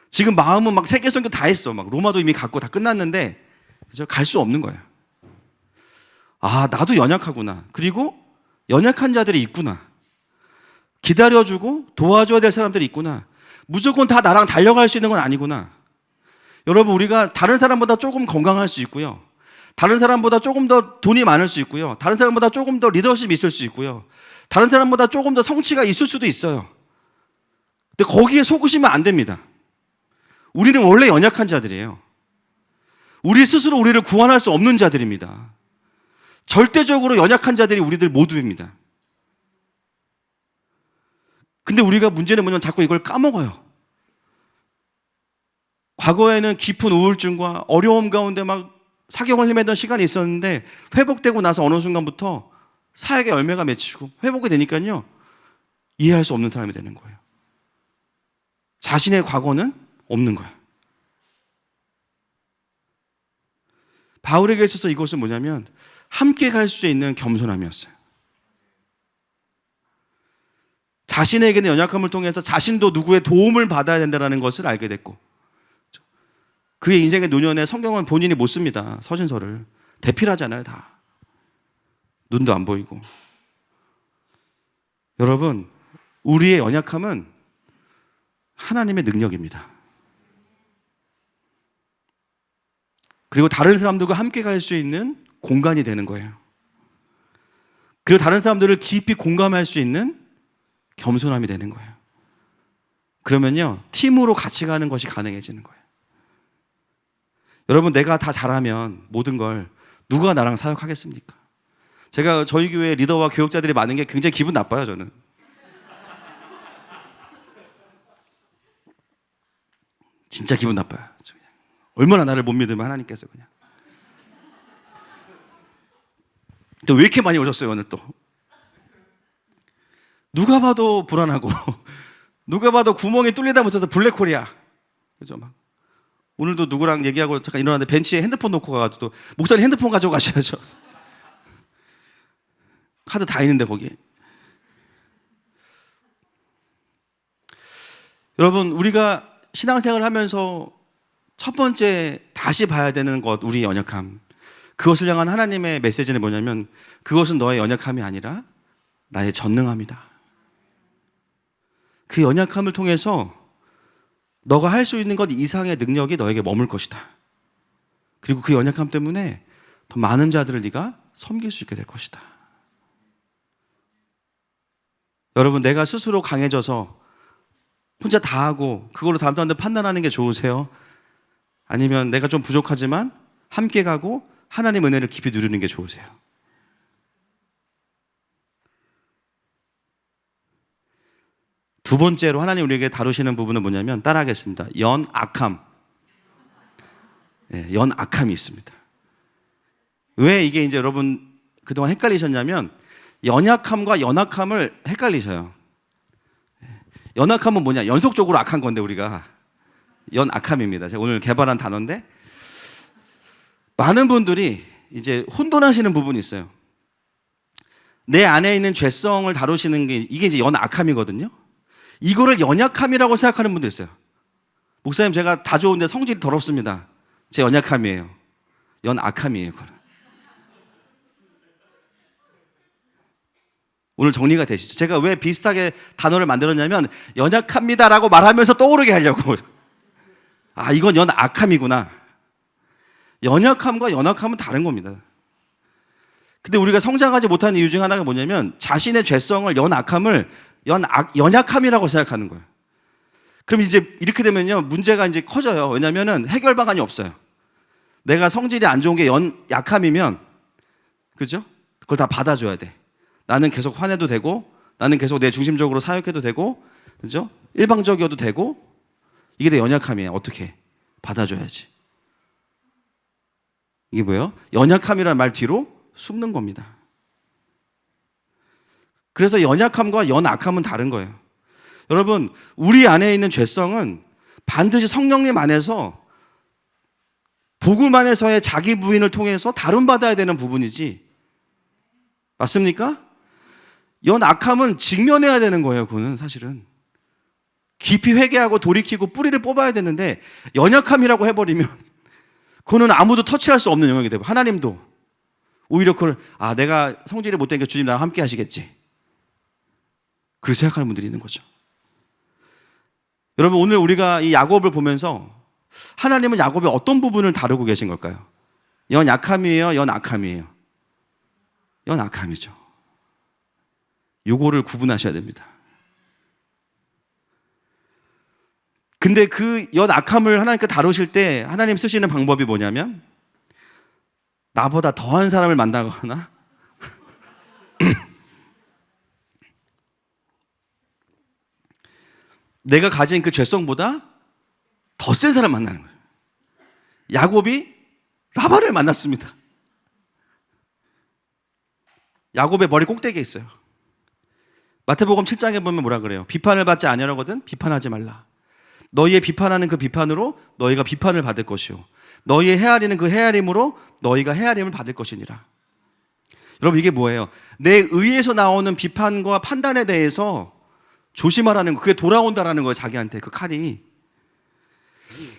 지금 마음은 막 세계 선교 다 했어. 막 로마도 이미 갔고 다 끝났는데 갈 수 없는 거예요. 아, 나도 연약하구나. 그리고 연약한 자들이 있구나. 기다려주고 도와줘야 될 사람들이 있구나. 무조건 다 나랑 달려갈 수 있는 건 아니구나. 여러분 우리가 다른 사람보다 조금 건강할 수 있고요. 다른 사람보다 조금 더 돈이 많을 수 있고요. 다른 사람보다 조금 더 리더십이 있을 수 있고요. 다른 사람보다 조금 더 성취가 있을 수도 있어요. 근데 거기에 속으시면 안 됩니다. 우리는 원래 연약한 자들이에요. 우리 스스로 우리를 구원할 수 없는 자들입니다. 절대적으로 연약한 자들이 우리들 모두입니다. 근데 우리가 문제는 뭐냐면 자꾸 이걸 까먹어요. 과거에는 깊은 우울증과 어려움 가운데 막 사경을 헤매던 시간이 있었는데 회복되고 나서 어느 순간부터 사역의 열매가 맺히고 회복이 되니까요 이해할 수 없는 사람이 되는 거예요. 자신의 과거는 없는 거예요. 바울에게 있어서 이것은 뭐냐면 함께 갈 수 있는 겸손함이었어요. 자신에게는 연약함을 통해서 자신도 누구의 도움을 받아야 된다는 것을 알게 됐고 그의 인생의 노년에 성경은 본인이 못 씁니다. 서신서를. 대필하잖아요 다. 눈도 안 보이고. 여러분 우리의 연약함은 하나님의 능력입니다. 그리고 다른 사람들과 함께 갈 수 있는 공간이 되는 거예요. 그리고 다른 사람들을 깊이 공감할 수 있는 겸손함이 되는 거예요. 그러면요 팀으로 같이 가는 것이 가능해지는 거예요. 여러분 내가 다 잘하면 모든 걸 누가 나랑 사역하겠습니까? 제가 저희 교회 리더와 교육자들이 많은 게 굉장히 기분 나빠요. 저는 진짜 기분 나빠요. 얼마나 나를 못 믿으면 하나님께서 그냥. 또 왜 이렇게 많이 오셨어요 오늘 또? 누가 봐도 불안하고 누가 봐도 구멍이 뚫리다 못해서 블랙홀이야. 그죠? 막 오늘도 누구랑 얘기하고 잠깐 일어났는데 벤치에 핸드폰 놓고 가가지고 목사님 핸드폰 가지고 가셔야죠. 카드 다 있는데 거기에. 여러분 우리가 신앙생활을 하면서 첫 번째 다시 봐야 되는 것 우리의 연약함. 그것을 향한 하나님의 메시지는 뭐냐면 그것은 너의 연약함이 아니라 나의 전능함이다. 그 연약함을 통해서 너가 할 수 있는 것 이상의 능력이 너에게 머물 것이다. 그리고 그 연약함 때문에 더 많은 자들을 네가 섬길 수 있게 될 것이다. 여러분 내가 스스로 강해져서 혼자 다 하고 그걸로 다음 사람들 판단하는 게 좋으세요? 아니면 내가 좀 부족하지만 함께 가고 하나님의 은혜를 깊이 누리는 게 좋으세요? 두 번째로 하나님 우리에게 다루시는 부분은 뭐냐면 따라하겠습니다. 연악함. 네, 연악함이 있습니다. 왜 이게 이제 여러분 그동안 헷갈리셨냐면 연약함과 연악함을 헷갈리셔요. 연악함은 뭐냐? 연속적으로 악한 건데 우리가 연악함입니다. 제가 오늘 개발한 단어인데 많은 분들이 이제 혼돈하시는 부분이 있어요. 내 안에 있는 죄성을 다루시는 게 이게 이제 연악함이거든요. 이거를 연약함이라고 생각하는 분도 있어요. 목사님 제가 다 좋은데 성질이 더럽습니다. 제 연약함이에요. 연악함이에요. 그걸. 오늘 정리가 되시죠? 제가 왜 비슷하게 단어를 만들었냐면 연약합니다라고 말하면서 떠오르게 하려고. 아 이건 연악함이구나. 연약함과 연악함은 다른 겁니다. 근데 우리가 성장하지 못하는 이유 중 하나가 뭐냐면 자신의 죄성을 연악함을 연약함이라고 생각하는 거예요. 그럼 이제 이렇게 되면요, 문제가 이제 커져요. 왜냐면은 해결 방안이 없어요. 내가 성질이 안 좋은 게 약함이면, 그죠? 그걸 다 받아줘야 돼. 나는 계속 화내도 되고, 나는 계속 내 중심적으로 사역해도 되고, 그죠? 일방적이어도 되고, 이게 내 연약함이에요. 어떻게? 받아줘야지. 이게 뭐예요? 연약함이라는 말 뒤로 숨는 겁니다. 그래서 연약함과 연악함은 다른 거예요. 여러분, 우리 안에 있는 죄성은 반드시 성령님 안에서 복음 안에서의 자기 부인을 통해서 다룬받아야 되는 부분이지. 맞습니까? 연악함은 직면해야 되는 거예요. 그거는 사실은 깊이 회개하고 돌이키고 뿌리를 뽑아야 되는데, 연약함이라고 해버리면 그거는 아무도 터치할 수 없는 영역이 되고, 하나님도 오히려 그걸 내가 성질이 못되니까 주님 나와 함께 하시겠지, 그렇게 생각하는 분들이 있는 거죠. 여러분, 오늘 우리가 이 야곱을 보면서 하나님은 야곱의 어떤 부분을 다루고 계신 걸까요? 연약함이에요? 연악함이에요? 연악함이죠. 요거를 구분하셔야 됩니다. 근데 그 연악함을 하나님께 다루실 때 하나님 쓰시는 방법이 뭐냐면, 나보다 더한 사람을 만나거나 내가 가진 그 죄성보다 더 센 사람 만나는 거예요. 야곱이 라반을 만났습니다. 야곱의 머리 꼭대기에 있어요. 마태복음 7장에 보면 뭐라 그래요? 비판을 받지 아니하거든 비판하지 말라. 너희의 비판하는 그 비판으로 너희가 비판을 받을 것이요, 너희의 헤아리는 그 헤아림으로 너희가 헤아림을 받을 것이니라. 여러분, 이게 뭐예요? 내 의에서 나오는 비판과 판단에 대해서 조심하라는 거, 그게 돌아온다라는 거예요. 자기한테 그 칼이.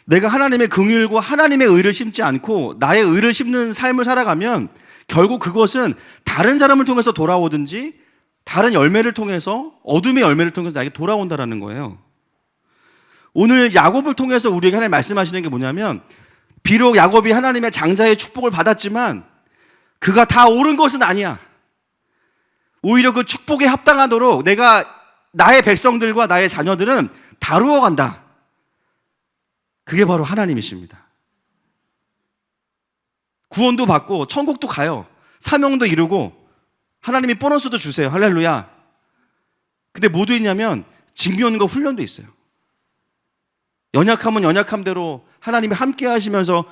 내가 하나님의 긍휼과 하나님의 의를 심지 않고 나의 의를 심는 삶을 살아가면 결국 그것은 다른 사람을 통해서 돌아오든지 다른 열매를 통해서, 어둠의 열매를 통해서 나에게 돌아온다라는 거예요. 오늘 야곱을 통해서 우리에게 하나님 말씀하시는 게 뭐냐면, 비록 야곱이 하나님의 장자의 축복을 받았지만 그가 다 옳은 것은 아니야. 오히려 그 축복에 합당하도록 내가 나의 백성들과 나의 자녀들은 다루어 간다. 그게 바로 하나님이십니다. 구원도 받고 천국도 가요. 사명도 이루고 하나님이 보너스도 주세요. 할렐루야. 근데 뭐도 있냐면 직면과 훈련도 있어요. 연약함은 연약함대로 하나님이 함께 하시면서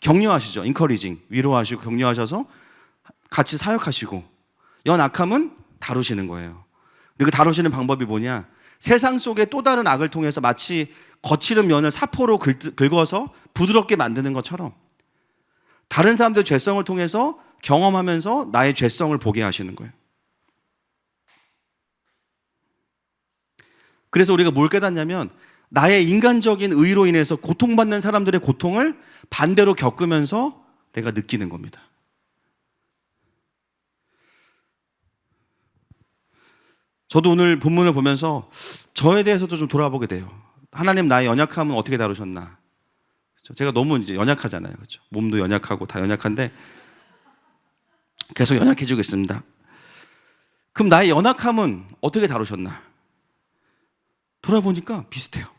격려하시죠. 인커리징, 위로하시고 격려하셔서 같이 사역하시고, 연악함은 다루시는 거예요. 그 다루시는 방법이 뭐냐? 세상 속의 또 다른 악을 통해서 마치 거칠은 면을 사포로 긁어서 부드럽게 만드는 것처럼 다른 사람들의 죄성을 통해서 경험하면서 나의 죄성을 보게 하시는 거예요. 그래서 우리가 뭘 깨닫냐면, 나의 인간적인 의로 인해서 고통받는 사람들의 고통을 반대로 겪으면서 내가 느끼는 겁니다. 저도 오늘 본문을 보면서 저에 대해서도 좀 돌아보게 돼요. 하나님, 나의 연약함은 어떻게 다루셨나? 제가 너무 이제 연약하잖아요. 그렇죠? 몸도 연약하고 다 연약한데 계속 연약해지고 있습니다. 그럼 나의 연약함은 어떻게 다루셨나? 돌아보니까 비슷해요.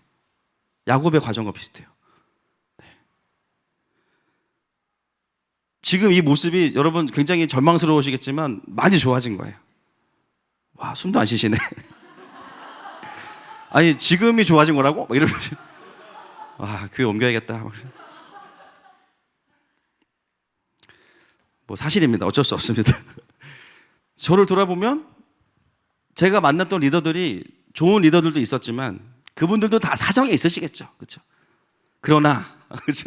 야곱의 과정과 비슷해요. 네. 지금 이 모습이 여러분 굉장히 절망스러우시겠지만 많이 좋아진 거예요. 와, 숨도 안 쉬시네. 아니, 지금이 좋아진 거라고? 막 이러면서, 와, 교회 옮겨야겠다. 뭐 사실입니다. 어쩔 수 없습니다. 저를 돌아보면 제가 만났던 리더들이 좋은 리더들도 있었지만 그분들도 다 사정이 있으시겠죠. 그렇죠? 그러나 그렇죠?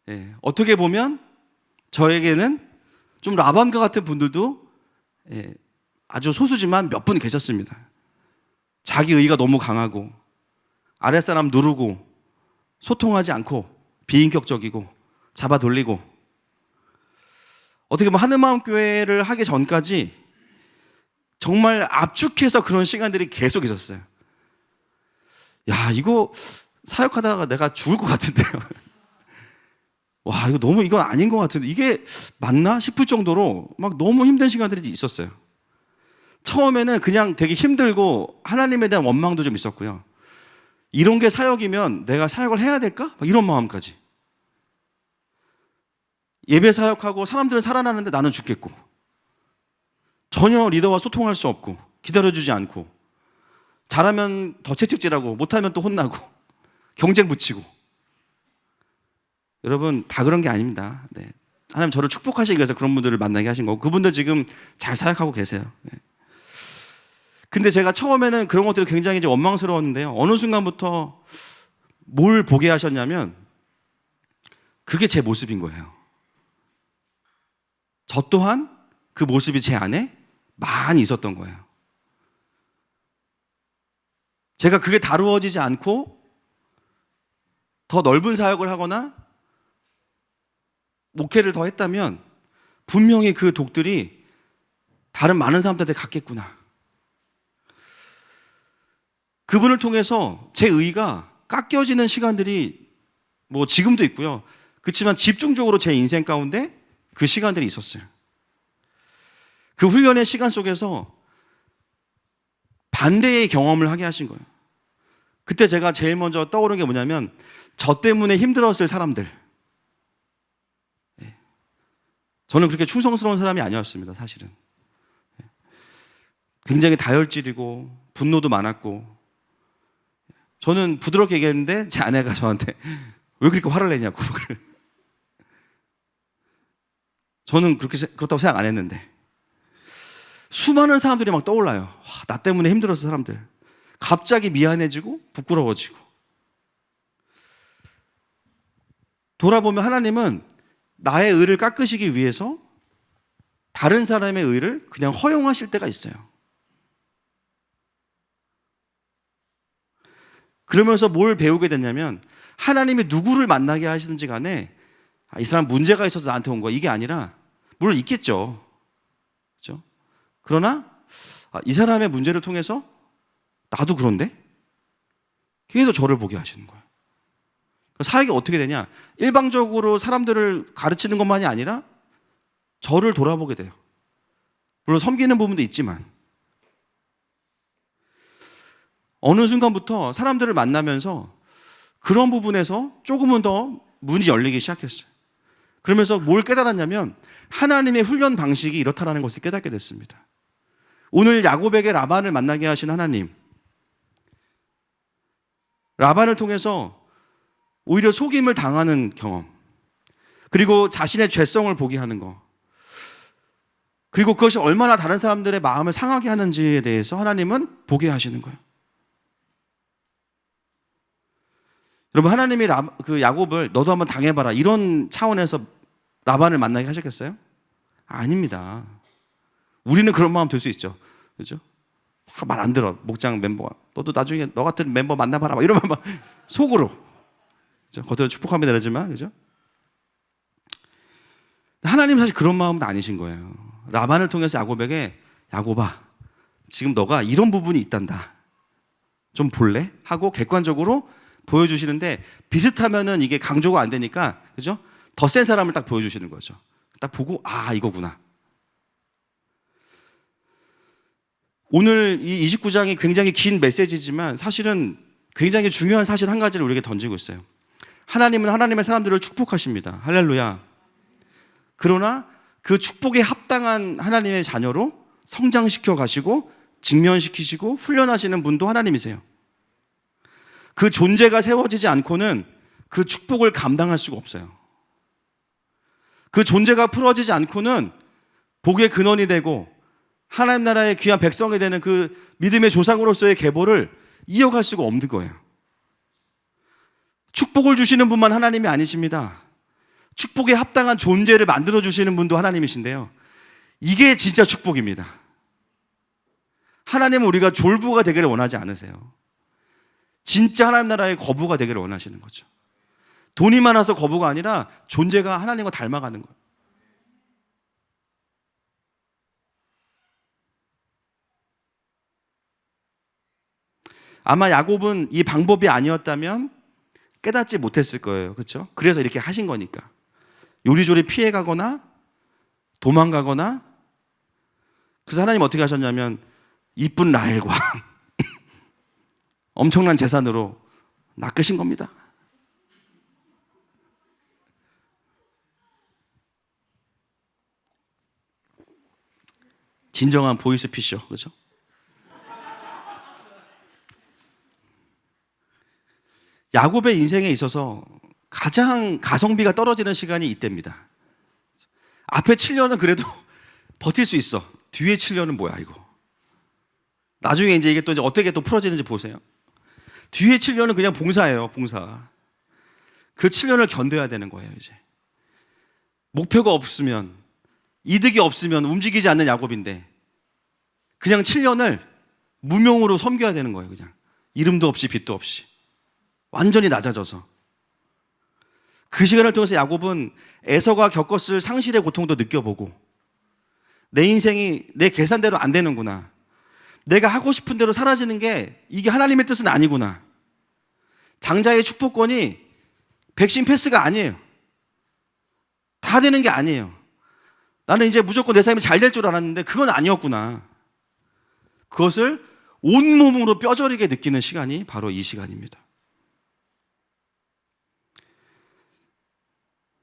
예, 어떻게 보면 저에게는 좀 라반과 같은 분들도 아주 소수지만 몇 분 계셨습니다. 자기 의가 너무 강하고 아랫사람 누르고 소통하지 않고 비인격적이고 잡아 돌리고, 어떻게 보면 하늘마음교회를 하기 전까지 정말 압축해서 그런 시간들이 계속 있었어요. 야, 이거 사역하다가 내가 죽을 것 같은데요. 와, 이거 너무, 이건 아닌 것 같은데 이게 맞나 싶을 정도로 막 너무 힘든 시간들이 있었어요. 처음에는 그냥 되게 힘들고 하나님에 대한 원망도 좀 있었고요. 이런 게 사역이면 내가 사역을 해야 될까? 막 이런 마음까지. 예배 사역하고 사람들은 살아나는데 나는 죽겠고, 전혀 리더와 소통할 수 없고, 기다려주지 않고, 잘하면 더 채찍질하고 못하면 또 혼나고 경쟁 붙이고. 여러분 다 그런 게 아닙니다. 네. 하나님 저를 축복하시기 위해서 그런 분들을 만나게 하신 거고, 그분들 지금 잘 사역하고 계세요. 네. 근데 제가 처음에는 그런 것들이 굉장히 이제 원망스러웠는데요, 어느 순간부터 뭘 보게 하셨냐면 그게 제 모습인 거예요. 저 또한 그 모습이 제 안에 많이 있었던 거예요. 제가 그게 다루어지지 않고 더 넓은 사역을 하거나 목회를 더 했다면 분명히 그 독들이 다른 많은 사람들한테 갔겠구나. 그분을 통해서 제 의가 깎여지는 시간들이 뭐 지금도 있고요. 그렇지만 집중적으로 제 인생 가운데 그 시간들이 있었어요. 그 훈련의 시간 속에서 반대의 경험을 하게 하신 거예요. 그때 제가 제일 먼저 떠오르는 게 뭐냐면, 저 때문에 힘들었을 사람들. 저는 그렇게 충성스러운 사람이 아니었습니다, 사실은. 굉장히 다혈질이고 분노도 많았고, 저는 부드럽게 얘기했는데 제 아내가 저한테 왜 그렇게 화를 내냐고. 저는 그렇다고 생각 안 했는데 수많은 사람들이 막 떠올라요. 와, 나 때문에 힘들었을 사람들. 갑자기 미안해지고 부끄러워지고. 돌아보면 하나님은 나의 의를 깎으시기 위해서 다른 사람의 의를 그냥 허용하실 때가 있어요. 그러면서 뭘 배우게 됐냐면, 하나님이 누구를 만나게 하시든지 간에 이 사람 문제가 있어서 나한테 온 거야, 이게 아니라, 물론 있겠죠. 그렇죠? 그러나 이 사람의 문제를 통해서 나도 그런데? 계속 저를 보게 하시는 거예요. 사역이 어떻게 되냐? 일방적으로 사람들을 가르치는 것만이 아니라 저를 돌아보게 돼요. 물론 섬기는 부분도 있지만, 어느 순간부터 사람들을 만나면서 그런 부분에서 조금은 더 문이 열리기 시작했어요. 그러면서 뭘 깨달았냐면, 하나님의 훈련 방식이 이렇다라는 것을 깨닫게 됐습니다. 오늘 야곱에게 라반을 만나게 하신 하나님, 라반을 통해서 오히려 속임을 당하는 경험, 그리고 자신의 죄성을 보게 하는 거, 그리고 그것이 얼마나 다른 사람들의 마음을 상하게 하는지에 대해서 하나님은 보게 하시는 거예요. 여러분, 하나님이 그 야곱을 너도 한번 당해봐라 이런 차원에서 라반을 만나게 하셨겠어요? 아닙니다. 우리는 그런 마음 들 수 있죠. 그렇죠? 말 안 들어. 목장 멤버가 너도 나중에 너 같은 멤버 만나봐라 막 이러면 막 속으로, 그렇죠? 겉으로 축복합니다 그러지만, 그렇죠? 하나님 사실 그런 마음은 아니신 거예요. 라반을 통해서 야곱에게, 야곱아, 지금 너가 이런 부분이 있단다, 좀 볼래? 하고 객관적으로 보여주시는데, 비슷하면은 이게 강조가 안 되니까, 그죠? 더 센 사람을 딱 보여주시는 거죠. 딱 보고, 아, 이거구나. 오늘 이 29장이 굉장히 긴 메시지지만 사실은 굉장히 중요한 사실 한 가지를 우리에게 던지고 있어요. 하나님은 하나님의 사람들을 축복하십니다. 할렐루야. 그러나 그 축복에 합당한 하나님의 자녀로 성장시켜 가시고 직면시키시고 훈련하시는 분도 하나님이세요. 그 존재가 세워지지 않고는 그 축복을 감당할 수가 없어요. 그 존재가 풀어지지 않고는 복의 근원이 되고 하나님 나라의 귀한 백성이 되는 그 믿음의 조상으로서의 계보를 이어갈 수가 없는 거예요. 축복을 주시는 분만 하나님이 아니십니다. 축복에 합당한 존재를 만들어주시는 분도 하나님이신데요, 이게 진짜 축복입니다. 하나님은 우리가 졸부가 되기를 원하지 않으세요. 진짜 하나님 나라의 거부가 되기를 원하시는 거죠. 돈이 많아서 거부가 아니라 존재가 하나님과 닮아가는 거예요. 아마 야곱은 이 방법이 아니었다면 깨닫지 못했을 거예요. 그렇죠? 그래서 이렇게 하신 거니까. 요리조리 피해가거나 도망가거나. 그래서 하나님 어떻게 하셨냐면 이쁜 라헬과 엄청난 재산으로 낚으신 겁니다. 진정한 보이스피셔, 그렇죠? 야곱의 인생에 있어서 가장 가성비가 떨어지는 시간이 이때입니다. 앞에 7년은 그래도 버틸 수 있어. 뒤에 7년은 뭐야 이거. 나중에 이제 이게 또 이제 어떻게 또 풀어지는지 보세요. 뒤에 7년은 그냥 봉사예요, 봉사. 그 7년을 견뎌야 되는 거예요, 이제. 목표가 없으면, 이득이 없으면 움직이지 않는 야곱인데 그냥 7년을 무명으로 섬겨야 되는 거예요, 그냥. 이름도 없이 빛도 없이. 완전히 낮아져서. 그 시간을 통해서 야곱은 에서가 겪었을 상실의 고통도 느껴보고 내 인생이 내 계산대로 안 되는구나. 내가 하고 싶은 대로 사라지는 게 이게 하나님의 뜻은 아니구나. 장자의 축복권이 백신 패스가 아니에요. 다 되는 게 아니에요. 나는 이제 무조건 내 삶이 잘 될 줄 알았는데 그건 아니었구나. 그것을 온몸으로 뼈저리게 느끼는 시간이 바로 이 시간입니다.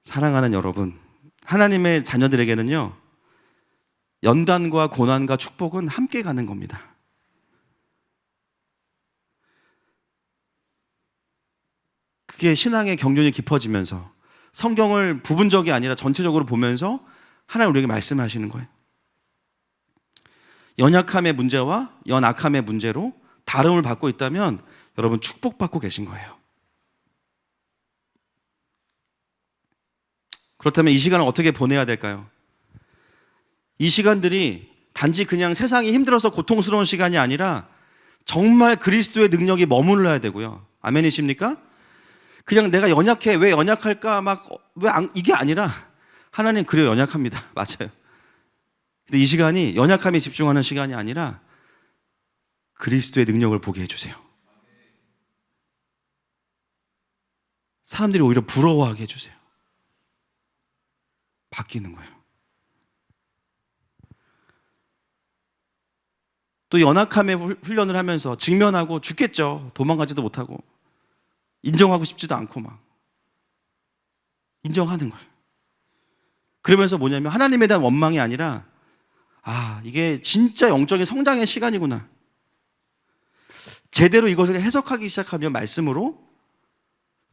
사랑하는 여러분, 하나님의 자녀들에게는요, 연단과 고난과 축복은 함께 가는 겁니다. 그게 신앙의 경륜이 깊어지면서 성경을 부분적이 아니라 전체적으로 보면서 하나님 우리에게 말씀하시는 거예요. 연약함의 문제와 연악함의 문제로 다름을 받고 있다면 여러분 축복받고 계신 거예요. 그렇다면 이 시간을 어떻게 보내야 될까요? 이 시간들이 단지 그냥 세상이 힘들어서 고통스러운 시간이 아니라 정말 그리스도의 능력이 머물러야 되고요. 아멘이십니까? 그냥 내가 연약해, 왜 연약할까, 이게 아니라 하나님 그래요, 연약합니다. 맞아요. 근데 이 시간이 연약함에 집중하는 시간이 아니라 그리스도의 능력을 보게 해주세요. 사람들이 오히려 부러워하게 해주세요. 바뀌는 거예요. 또 연약함의 훈련을 하면서 직면하고 죽겠죠. 도망가지도 못하고 인정하고 싶지도 않고 막 인정하는 거예요. 그러면서 뭐냐면 하나님에 대한 원망이 아니라 이게 진짜 영적인 성장의 시간이구나. 제대로 이것을 해석하기 시작하면 말씀으로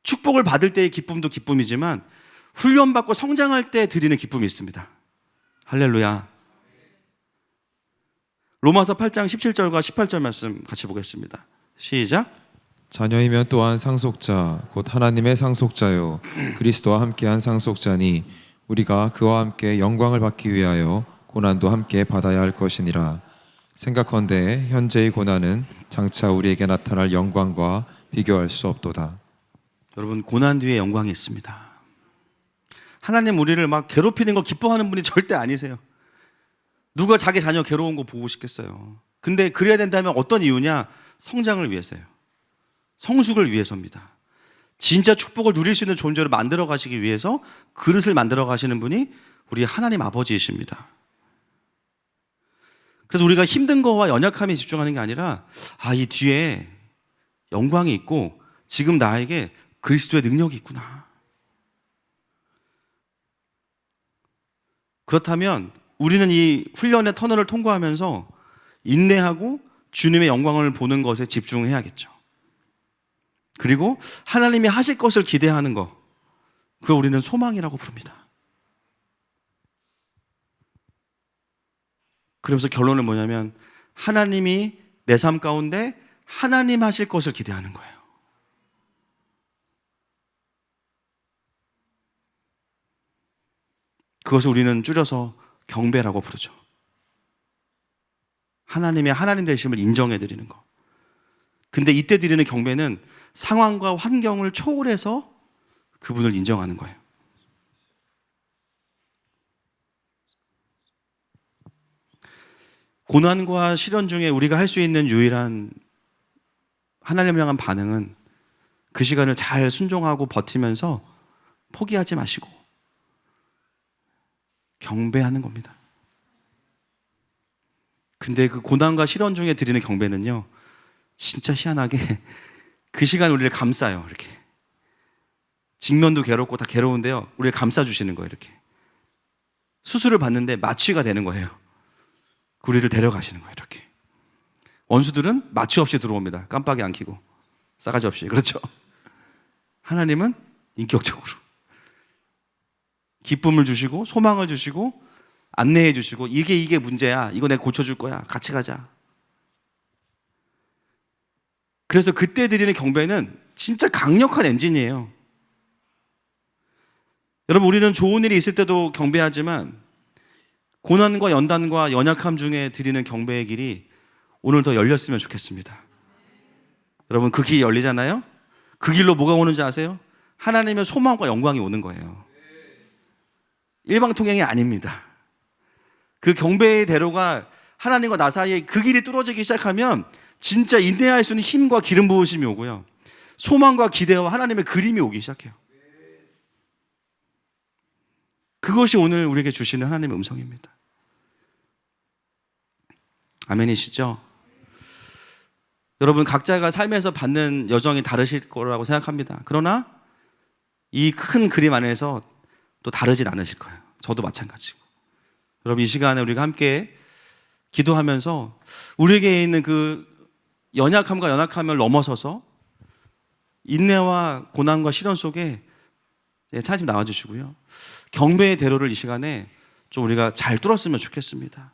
축복을 받을 때의 기쁨도 기쁨이지만 훈련받고 성장할 때 드리는 기쁨이 있습니다. 할렐루야. 로마서 8장 17절과 18절 말씀 같이 보겠습니다. 시작. 자녀이면 또한 상속자 곧 하나님의 상속자요 그리스도와 함께한 상속자니 우리가 그와 함께 영광을 받기 위하여 고난도 함께 받아야 할 것이니라. 생각컨대 현재의 고난은 장차 우리에게 나타날 영광과 비교할 수 없도다. 여러분, 고난 뒤에 영광이 있습니다. 하나님 우리를 막 괴롭히는 거 기뻐하는 분이 절대 아니세요. 누가 자기 자녀 괴로운 거 보고 싶겠어요. 근데 그래야 된다면 어떤 이유냐? 성장을 위해서요. 성숙을 위해서입니다. 진짜 축복을 누릴 수 있는 존재로 만들어 가시기 위해서 그릇을 만들어 가시는 분이 우리 하나님 아버지이십니다. 그래서 우리가 힘든 거와 연약함에 집중하는 게 아니라 이 뒤에 영광이 있고 지금 나에게 그리스도의 능력이 있구나. 그렇다면 우리는 이 훈련의 터널을 통과하면서 인내하고 주님의 영광을 보는 것에 집중해야겠죠. 그리고 하나님이 하실 것을 기대하는 것, 그걸 우리는 소망이라고 부릅니다. 그러면서 결론은 뭐냐면 하나님이 내 삶 가운데 하나님 하실 것을 기대하는 거예요. 그것을 우리는 줄여서 경배라고 부르죠. 하나님의 하나님 되심을 인정해 드리는 것. 근데 이때 드리는 경배는 상황과 환경을 초월해서 그분을 인정하는 거예요. 고난과 시련 중에 우리가 할 수 있는 유일한 하나님을 향한 반응은 그 시간을 잘 순종하고 버티면서 포기하지 마시고 경배하는 겁니다. 근데 그 고난과 시련 중에 드리는 경배는요, 진짜 희한하게 그 시간 우리를 감싸요. 이렇게 직면도 괴롭고 다 괴로운데요, 우리를 감싸주시는 거예요. 이렇게 수술을 받는데 마취가 되는 거예요. 우리를 데려가시는 거예요. 이렇게 원수들은 마취 없이 들어옵니다. 깜빡이 안 켜고 싸가지 없이. 그렇죠? 하나님은 인격적으로 기쁨을 주시고 소망을 주시고 안내해 주시고, 이게 문제야, 이거 내가 고쳐줄 거야, 같이 가자. 그래서 그때 드리는 경배는 진짜 강력한 엔진이에요. 여러분, 우리는 좋은 일이 있을 때도 경배하지만 고난과 연단과 연약함 중에 드리는 경배의 길이 오늘 더 열렸으면 좋겠습니다. 여러분, 그 길이 열리잖아요? 그 길로 뭐가 오는지 아세요? 하나님의 소망과 영광이 오는 거예요. 일방통행이 아닙니다. 그 경배의 대로가 하나님과 나 사이에 그 길이 뚫어지기 시작하면 진짜 인내할 수 있는 힘과 기름 부으심이 오고요, 소망과 기대와 하나님의 그림이 오기 시작해요. 그것이 오늘 우리에게 주시는 하나님의 음성입니다. 아멘이시죠? 여러분, 각자가 삶에서 받는 여정이 다르실 거라고 생각합니다. 그러나 이 큰 그림 안에서 또 다르진 않으실 거예요. 저도 마찬가지고. 여러분, 이 시간에 우리가 함께 기도하면서 우리에게 있는 그 연약함과 연약함을 넘어서서 인내와 고난과 시련 속에 하나님 나와주시고요, 경배의 대로를 이 시간에 좀 우리가 잘 뚫었으면 좋겠습니다.